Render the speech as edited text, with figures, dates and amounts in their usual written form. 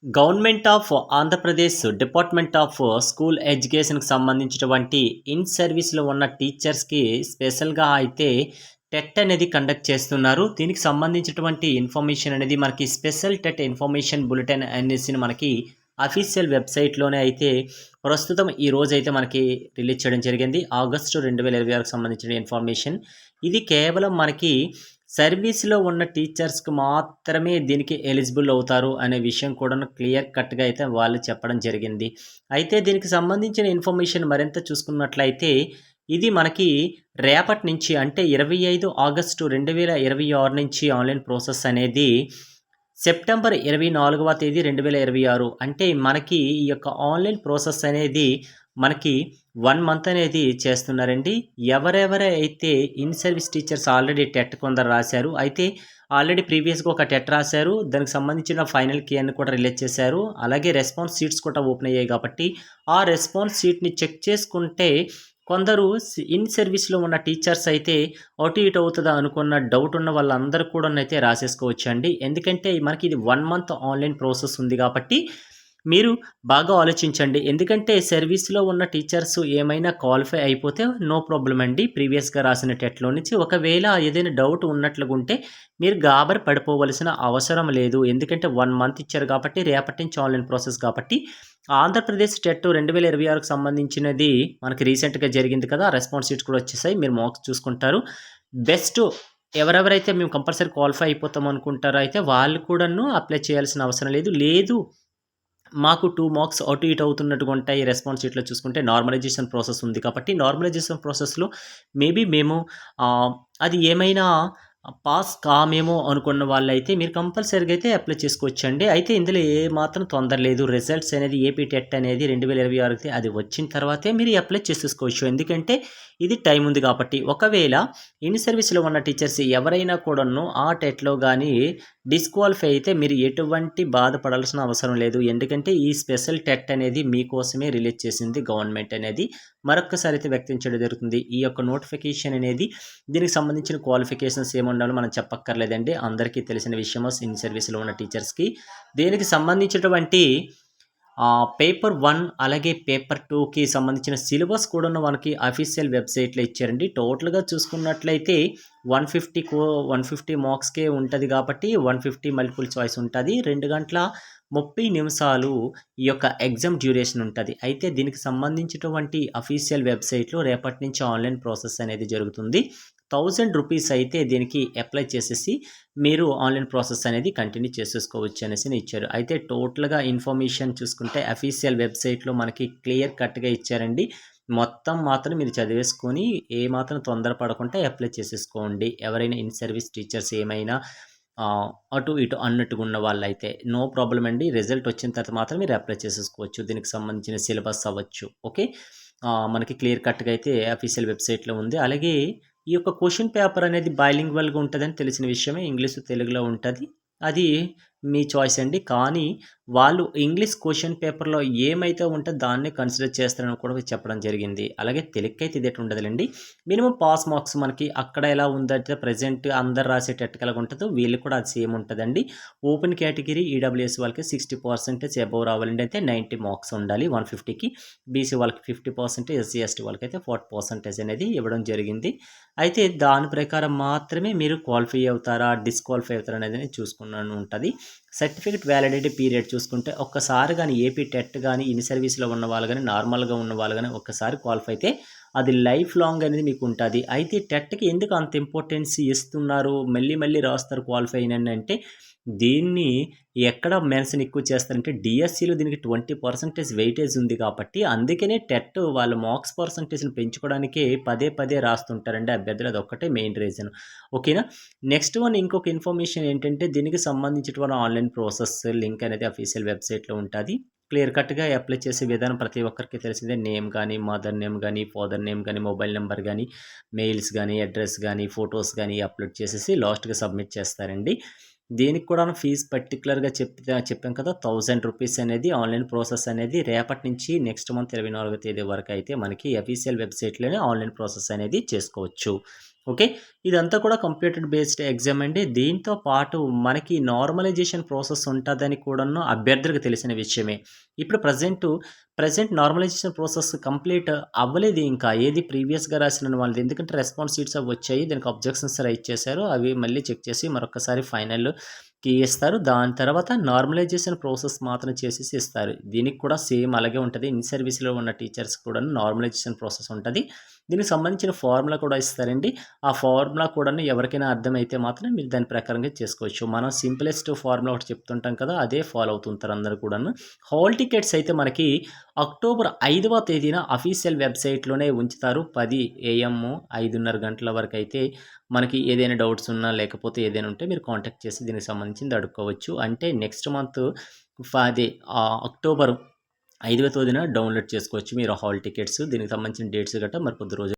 Government of Andhra Pradesh department of school ఎడ్యుకేషన్‌కి సంబంధించినటువంటి in సర్వీస్‌లో ఉన్న టీచర్స్‌కి స్పెషల్‌గా అయితే టెట్ అనేది కండక్ట్ చేస్తున్నారు. దీనికి సంబంధించినటువంటి ఇన్ఫర్మేషన్ అనేది మనకి స్పెషల్ టెట్ ఇన్ఫర్మేషన్ బులెటిన్ అనేసి మనకి అఫీషియల్ వెబ్‌సైట్‌లోనే అయితే ప్రస్తుతం ఈ రోజైతే మనకి రిలీజ్ చేయడం జరిగింది. ఆగస్టు 2026కి సంబంధించిన ఇన్ఫర్మేషన్. ఇది కేవలం మనకి సర్వీస్‌లో ఉన్న టీచర్స్‌కి మాత్రమే దీనికి ఎలిజిబుల్ అవుతారు అనే విషయం కూడాను క్లియర్ కట్‌గా అయితే వాళ్ళు చెప్పడం జరిగింది. అయితే దీనికి సంబంధించిన ఇన్ఫర్మేషన్ మరింత చూసుకున్నట్లయితే ఇది మనకి రేపటి నుంచి అంటే 25 ఆగస్టు 2026 నుంచి ఆన్‌లైన్ ప్రాసెస్ అనేది సెప్టెంబర్ 24వ తేదీ 2026 అంటే మనకి ఈ యొక్క ఆన్‌లైన్ ప్రాసెస్ అనేది మనకి 1 మంత్ అనేది చేస్తున్నారండి. ఎవరెవరైతే in service teachers already TET కొందరు రాశారు. అయితే ఆల్రెడీ ప్రీవియస్‌గా ఒక టెట్ రాశారు. దానికి సంబంధించిన ఫైనల్ కీ అని కూడా రిలీజ్ చేశారు. అలాగే రెస్పాన్స్ షీట్స్ కూడా ఓపెన్ అయ్యాయి కాబట్టి, ఆ రెస్పాన్స్ షీట్‌ని చెక్ చేసుకుంటే కొందరు ఇన్ సర్వీస్‌లో ఉన్న టీచర్స్ అయితే అటు ఇటు అవుతదా అనుకున్న డౌట్ ఉన్న వాళ్ళందరూ కూడానైతే రాసేసుకోవచ్చండి. ఎందుకంటే మనకి ఇది 1 మంత్ ఆన్‌లైన్ ప్రాసెస్ ఉంది కాబట్టి మీరు బాగా ఆలోచించండి. ఎందుకంటే సర్వీస్‌లో ఉన్న టీచర్స్ ఏమైనా క్వాలిఫై అయిపోతే నో ప్రాబ్లమ్ అండి. ప్రీవియస్‌గా రాసిన టెట్‌లో నుంచి ఒకవేళ ఏదైనా డౌట్ ఉన్నట్లుగుంటే మీరు గాబరి పడిపోవలసిన అవసరం లేదు. ఎందుకంటే 1 మంత్ ఇచ్చారు కాబట్టి రేపటి నుంచి ఆన్‌లైన్ ప్రాసెస్ కాబట్టి ఆంధ్రప్రదేశ్ టెట్ 2026కి సంబంధించినది మనకి రీసెంట్‌గా జరిగింది కదా! రెస్పాన్స్ షీట్స్ కూడా వచ్చేసాయి. మీరు మార్క్స్ చూసుకుంటారు. బెస్ట్ ఎవరెవరైతే మేము కంపల్సరీ క్వాలిఫై అయిపోతాం అనుకుంటారో అయితే వాళ్ళు కూడాను అప్లై చేయాల్సిన అవసరం లేదు. లేదు మాకు 2 మార్క్స్ అటు ఇటు అవుతున్నట్టుగా ఉంటాయి. రెస్పాన్స్ షీట్‌లో చూసుకుంటే నార్మలైజేషన్ ప్రాసెస్ ఉంది కాబట్టి, నార్మలైజేషన్ ప్రాసెస్‌లో మేబీ మేము ఆహ్, అది ఏమైనా పాస్ కామేమో అనుకున్న వాళ్ళైతే మీరు కంపల్సరీగా అయితే అప్లై చేసుకోవచ్చండి. అయితే ఇందులో ఏ మాత్రం తొందర లేదు. రిజల్ట్స్ అనేది ఏపీ టెట్ అనేది 2026కి అది వచ్చిన తర్వాతే మీరు అప్లై చేసేసుకోవచ్చు. ఎందుకంటే ఇది టైం ఉంది కాబట్టి. ఒకవేళ ఇన్ సర్వీస్‌లో ఉన్న టీచర్స్ ఎవరైనా కూడాను ఆ టెట్‌లో గాని డిస్‌క్వాలిఫై అయితే మీరు ఎటువంటి బాధపడాల్సిన అవసరం లేదు. ఎందుకంటే ఈ స్పెషల్ టెట్ అనేది మీకోసమే రిలీజ్ చేసింది గవర్నమెంట్ అనేది. మరొక్కసారి అయితే వ్యక్తం చేయడం జరుగుతుంది. ఈ యొక్క నోటిఫికేషన్ అనేది దీనికి సంబంధించిన క్వాలిఫికేషన్స్ ఏముండాలో మనం చెప్పక్కర్లేదండి. అందరికీ తెలిసిన విషయము ఇన్ సర్వీస్‌లో ఉన్న టీచర్స్‌కి. దీనికి సంబంధించినటువంటి పేపర్ 1 అలాగే పేపర్ 2కి సంబంధించిన సిలబస్ కూడాను మనకి అఫీషియల్ వెబ్‌సైట్‌లో ఇచ్చారండి. టోటల్‌గా చూసుకున్నట్లయితే 150 మార్క్స్‌కే ఉంటది కాబట్టి 150 మల్టిపుల్ చాయిస్ ఉంటది. 2 గంటల 30 నిమిషాలు ఈ యొక్క ఎగ్జామ్ డ్యూరేషన్ ఉంటది. అయితే దీనికి సంబంధించినటువంటి అఫీషియల్ వెబ్‌సైట్‌లో రేపటి నుంచి ఆన్‌లైన్ ప్రాసెస్ అనేది జరుగుతుంది. రూ. 1000 అయితే దీనికి అప్లై చేసేసి మీరు ఆన్‌లైన్ ప్రాసెస్ అనేది కంటిన్యూ చేసేసుకోవచ్చు అనేసి ఇచ్చారు. అయితే టోటల్‌గా ఇన్ఫర్మేషన్ చూసుకుంటే అఫీషియల్ వెబ్‌సైట్‌లో మనకి క్లియర్ కట్‌గా ఇచ్చారండి. మొత్తం మాత్రం మీరు చదివేసుకొని ఏమాత్రం తొందర పడకుండా అప్లై చేసేసుకోండి. ఎవరైనా ఇన్ సర్వీస్ టీచర్స్ ఏమైనా అటు ఇటు అన్నట్టుగా ఉన్న వాళ్ళైతే నో ప్రాబ్లమ్ అండి. రిజల్ట్ వచ్చిన తర్వాత మాత్రం మీరు అప్లై చేసేసుకోవచ్చు. దీనికి సంబంధించిన సిలబస్ అవ్వచ్చు. ఓకే. మనకి క్లియర్ కట్‌గా అయితే అఫీషియల్ వెబ్‌సైట్‌లో ఉంది. అలాగే ఈ యొక్క క్వెషన్ పేపర్ అనేది బైలింగ్వల్‌గా ఉంటదని తెలిసిన విషయమే. ఇంగ్లీషు, తెలుగులో ఉంటది. అది మీ చాయిస్ అండి. కానీ వాళ్ళు ఇంగ్లీష్ క్వెషన్ పేపర్‌లో ఏమైతే ఉంటదో దాన్నే కన్సిడర్ చేస్తారని కూడా చెప్పడం జరిగింది. అలాగే తెలుగుకైతే ఇదేటి ఉండదులెండి. మినిమమ్ పాస్ మార్క్స్ మనకి అక్కడ ఎలా ఉందంటే ప్రెజెంట్ అందరూ రాసేటట్టుగా ఎలాగ ఉంటదో వీళ్ళకి కూడా అది సేమ్ ఉంటదండి. ఓపెన్ కేటగిరీ ఈడబ్ల్యూఎస్ వాళ్ళకి 60% అబోవ్ రావాలండి. అయితే 90 మార్క్స్ ఉండాలి 150కి. బీసీ వాళ్ళకి 50%, ఎస్సీ, ఎస్టీ వాళ్ళకైతే 40% అనేది ఇవ్వడం జరిగింది. అయితే దాని ప్రకారం మాత్రమే మీరు క్వాలిఫై అవుతారా? డిస్‌క్వాలిఫై అవుతారా? అనేది చూసుకున్నాను ఉంటది. సర్టిఫికేట్ వ్యాలిడిటీ పీరియడ్ చూసుకుంటే ఒక్కసారి గాని ఏపీ టెట్ గాని, ఇన్ సర్వీస్‌లో ఉన్నవాళ్ళు గాని, నార్మల్‌గా ఉన్నవాళ్ళు గాని ఒక్కసారి క్వాలిఫై అయితే అది లైఫ్ లాంగ్ అనేది మీకుంటది. అయితే టెట్‌కి ఎందుకు అంత ఇంపార్టెన్స్ ఇస్తున్నారు? మళ్ళీ మళ్ళీ రాస్తారు క్వాలిఫై అంటే దీన్ని ఎక్కడ మెన్షన్ ఎక్కువ చేస్తారంటే డీఎస్సీలో దీనికి 20% వెయిటేజ్ ఉంది కాబట్టి అందుకనే టెట్ వాళ్ళ మార్క్స్ పర్సెంటేజ్‌ని పెంచుకోవడానికే పదే పదే రాస్తుంటారండి అభ్యర్థులు. అదొక్కటే మెయిన్ రీజన్. ఓకేనా? నెక్స్ట్ వన్ ఇంకొక ఇన్ఫర్మేషన్ ఏంటంటే దీనికి సంబంధించినటువంటి ఆన్‌లైన్ ప్రాసెస్ లింక్ అనేది అఫీషియల్ వెబ్‌సైట్‌లో ఉంటది. క్లియర్ కట్‌గా అప్లై చేసే విధానం ప్రతి ఒక్కరికి తెలిసిందే. నేమ్ గాని, మదర్ నేమ్ గాని, ఫాదర్ నేమ్ గాని, మొబైల్ నంబర్ గాని, మెయిల్స్ గాని, అడ్రెస్ గాని, ఫోటోస్ గాని అప్‌లోడ్ చేసేసి లాస్ట్‌గా సబ్మిట్ చేస్తారండి. దీనికి కూడాను ఫీజ్ పర్టిక్యులర్‌గా చెప్పాం కదా! రూ. 1000 అనేది ఆన్‌లైన్ ప్రాసెస్ అనేది రేపటి నుంచి నెక్స్ట్ మంత్ 24వ తేదీ వరకు అయితే మనకి అఫీషియల్ వెబ్‌సైట్‌లోనే ఆన్‌లైన్ ప్రాసెస్ అనేది చేసుకోవచ్చు. ఓకే. ఇదంతా కూడా కంప్యూటర్ బేస్డ్ ఎగ్జామ్ అండి. దీంతో పాటు మనకి నార్మలైజేషన్ ప్రాసెస్ ఉంటదని కూడాను అభ్యర్థులకు తెలిసిన విషయమే. ఇప్పుడు ప్రెజెంట్ నార్మలైజేషన్ ప్రాసెస్ కంప్లీట్ అవ్వలేదు ఇంకా. ఏది ప్రీవియస్‌గా రాసిన వాళ్ళది. ఎందుకంటే రెస్పాన్స్ షీట్స్ అవి వచ్చాయి. దానికి అబ్జెక్షన్స్ రైజ్ చేశారు. అవి మళ్ళీ చెక్ చేసి మరొకసారి ఫైనల్‌కి ఇస్తారు. దాని తర్వాత నార్మలైజేషన్ ప్రాసెస్ మాత్రం చేసేసి ఇస్తారు. దీనికి కూడా సేమ్ అలాగే ఉంటది. ఇన్ సర్వీస్‌లో ఉన్న టీచర్స్ కూడాను నార్మలైజేషన్ ప్రాసెస్ ఉంటది. దీనికి సంబంధించిన ఫార్ములా కూడా ఇస్తారండి. ఆ ఫార్ములా కూడాను ఎవరికైనా అర్థమైతే మాత్రం మీరు దాని ప్రకారంగా చేసుకోవచ్చు. మనం సింప్లెస్ట్ ఫార్ములా ఒకటి చెప్తుంటాం కదా! అదే ఫాలో అవుతుంటారు అందరూ కూడాను. హాల్ టికెట్స్ అయితే మనకి అక్టోబర్ 5వ తేదీన అఫీషియల్ వెబ్‌సైట్‌లోనే ఉంచుతారు. 10 AM 5:30 గంటల వరకైతే మనకి ఏదైనా డౌట్స్ ఉన్నా, లేకపోతే ఏదైనా ఉంటే మీరు కాంటాక్ట్ చేసి దీనికి సంబంధించింది అడుక్కోవచ్చు. అంటే నెక్స్ట్ మంత్ అదే అక్టోబర్ 5వ తేదీన డౌన్‌లోడ్ చేసుకోవచ్చు మీరు హాల్ టికెట్స్. దీనికి సంబంధించిన డేట్స్ గట్టా మరి కొద్ది రోజులు